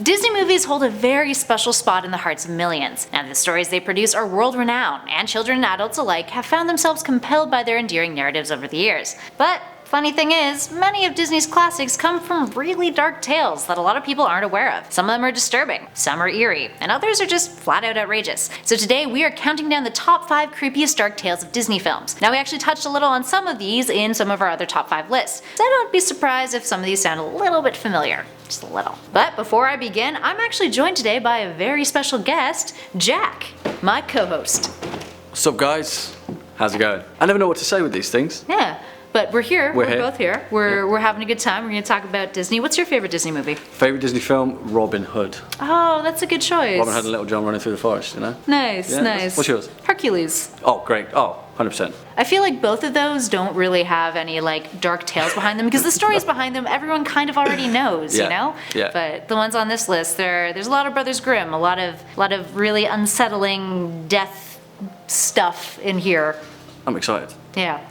Disney movies hold a very special spot in the hearts of millions. Now, the stories they produce are world-renowned, and children and adults alike have found themselves compelled by their endearing narratives over the years. But funny thing is, many of Disney's classics come from really dark tales that a lot of people aren't aware of. Some of them are disturbing, some are eerie, and others are just flat out outrageous. So today we are counting down the top 5 creepiest dark tales of Disney films. Now, we actually touched a little on some of these in some of our other top 5 lists, so don't be surprised if some of these sound a little bit familiar. Just a little. But before I begin, I'm actually joined today by a very special guest, Jack, my co-host. What's up, guys? How's it going? I never know what to say with these things. Yeah. But we're here. We're here. both here. We're having a good time. We're going to talk about Disney. What's your favorite Disney movie? Favorite Disney film? Robin Hood. Oh, that's a good choice. Robin Hood and Little John running through the forest, you know? Nice, Yeah, nice. what's yours? Hercules. Oh, great. Oh, 100%. I feel like both of those don't really have any like dark tales behind them because the stories behind them everyone kind of already knows, you know? Yeah. But the ones on this list, there's a lot of Brothers Grimm, a lot of really unsettling death stuff in here. I'm excited. Yeah.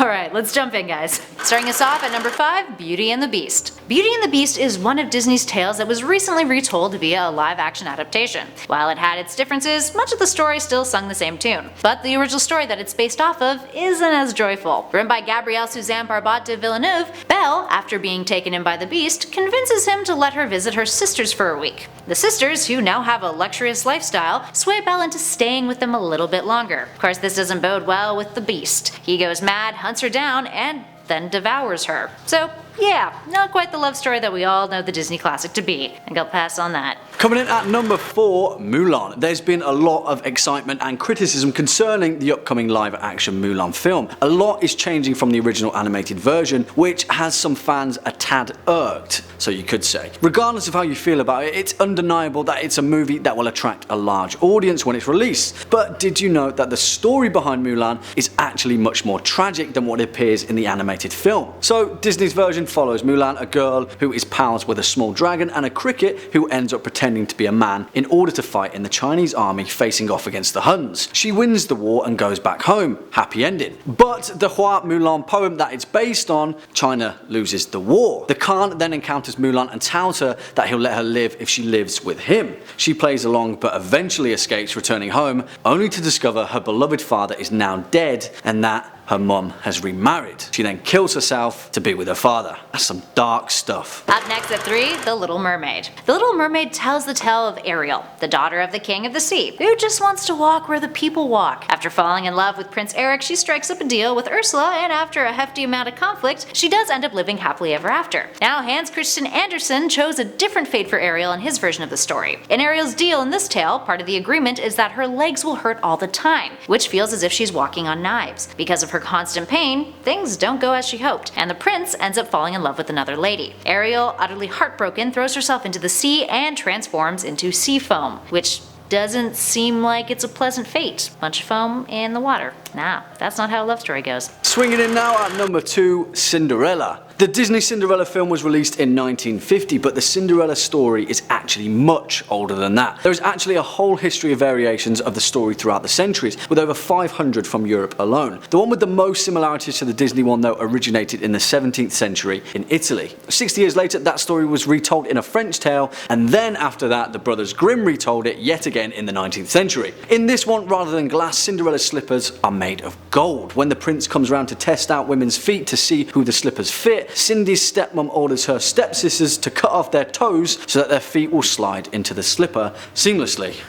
Alright, let's jump in, guys. Starting us off at number 5, Beauty and the Beast. Beauty and the Beast is one of Disney's tales that was recently retold via a live-action adaptation. While it had its differences, much of the story still sung the same tune. But the original story that it's based off of isn't as joyful. Written by Gabrielle Suzanne Barbat de Villeneuve, Belle, after being taken in by the Beast, convinces him to let her visit her sisters for a week. The sisters, who now have a luxurious lifestyle, sway Belle into staying with them a little bit longer. Of course, this doesn't bode well with the Beast. He goes mad, hunts her down, and then devours her. So, yeah, not quite the love story that we all know the Disney classic to be. I think I'll pass on that. Coming in at number 4, Mulan. There's been a lot of excitement and criticism concerning the upcoming live-action Mulan film. A lot is changing from the original animated version, which has some fans a tad irked, so you could say. Regardless of how you feel about it, it's undeniable that it's a movie that will attract a large audience when it's released. But did you know that the story behind Mulan is actually much more tragic than what appears in the animated film? So Disney's version follows Mulan, a girl who is pals with a small dragon, and a cricket who ends up pretending to be a man in order to fight in the Chinese army facing off against the Huns. She wins the war and goes back home. Happy ending. But the Hua Mulan poem that it's based on, China loses the war. The Khan then encounters Mulan and tells her that he'll let her live if she lives with him. She plays along but eventually escapes, returning home, only to discover her beloved father is now dead and that her mum has remarried. She then kills herself to be with her father. That's some dark stuff. Up next at 3, The Little Mermaid. The Little Mermaid tells the tale of Ariel, the daughter of the King of the Sea, who just wants to walk where the people walk. After falling in love with Prince Eric, she strikes up a deal with Ursula, and after a hefty amount of conflict, she does end up living happily ever after. Now, Hans Christian Andersen chose a different fate for Ariel in his version of the story. In Ariel's deal in this tale, part of the agreement is that her legs will hurt all the time, which feels as if she's walking on knives. Because of her constant pain, things don't go as she hoped, and the prince ends up falling in love with another lady. Ariel, utterly heartbroken, throws herself into the sea and transforms into sea foam, which doesn't seem like it's a pleasant fate. Bunch of foam in the water. Nah, that's not how a love story goes. Swinging in now at number 2, Cinderella. The Disney Cinderella film was released in 1950, but the Cinderella story is actually much older than that. There is actually a whole history of variations of the story throughout the centuries, with over 500 from Europe alone. The one with the most similarities to the Disney one, though, originated in the 17th century in Italy. 60 years later, that story was retold in a French tale, and then after that, the Brothers Grimm retold it yet again in the 19th century. In this one, rather than glass, Cinderella's slippers are made of gold. When the prince comes around to test out women's feet to see who the slippers fit, Cindy's stepmom orders her stepsisters to cut off their toes so that their feet will slide into the slipper seamlessly.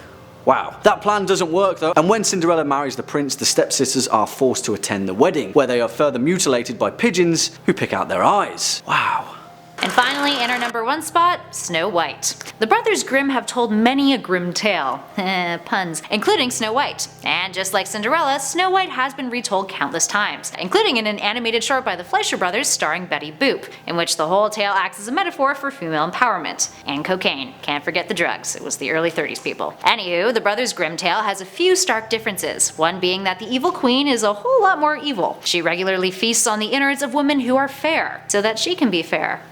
Wow. That plan doesn't work though, and when Cinderella marries the prince, the stepsisters are forced to attend the wedding, where they are further mutilated by pigeons who pick out their eyes. Wow. And finally, in our number 1 spot, Snow White. The Brothers Grimm have told many a grim tale, puns, including Snow White. And just like Cinderella, Snow White has been retold countless times, including in an animated short by the Fleischer Brothers starring Betty Boop, in which the whole tale acts as a metaphor for female empowerment. And cocaine. Can't forget the drugs. It was the early 30s, people. Anywho, the Brothers Grimm tale has a few stark differences, one being that the evil queen is a whole lot more evil. She regularly feasts on the innards of women who are fair, so that she can be fair.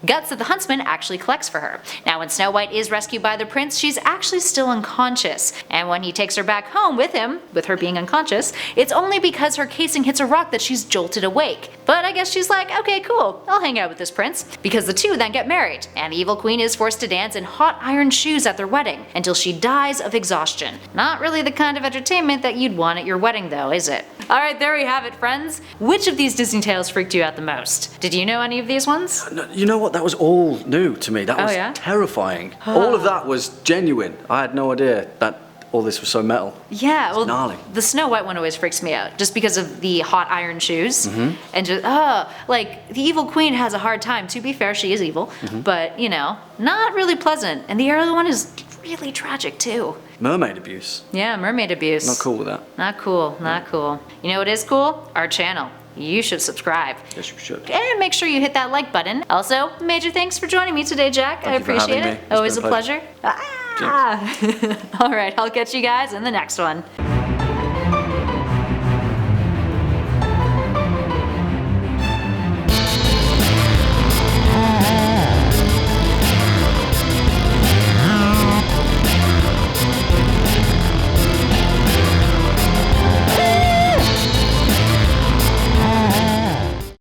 guts that the huntsman actually collects for her. Now when Snow White is rescued by the prince, she's actually still unconscious, and when he takes her back home with him, with her being unconscious, it's only because her casing hits a rock that she's jolted awake. But I guess she's like, okay cool, I'll hang out with this prince, because the two then get married, and the evil queen is forced to dance in hot iron shoes at their wedding, until she dies of exhaustion. Not really the kind of entertainment that you'd want at your wedding though, is it? Alright, there we have it friends. Which of these Disney tales freaked you out the most? Did you know any of these ones? No, you know what? That was all new to me. That was yeah? terrifying. All of that was genuine. I had no idea that all this was so metal. Yeah, well, gnarly. the Snow White one always freaks me out, just because of the hot iron shoes, and just, like, the evil queen has a hard time. To be fair, she is evil, but, you know, not really pleasant. And the Ariel one is really tragic, too. Mermaid abuse. Yeah, mermaid abuse. Not cool with that. Not cool, not cool. You know what is cool? Our channel. You should subscribe. Yes, you should. And make sure you hit that like button. Also, major thanks for joining me today, Jack. I Thank you for appreciate having it. me. It's Always been a a pleasure. pleasure. Alright, I'll catch you guys in the next one.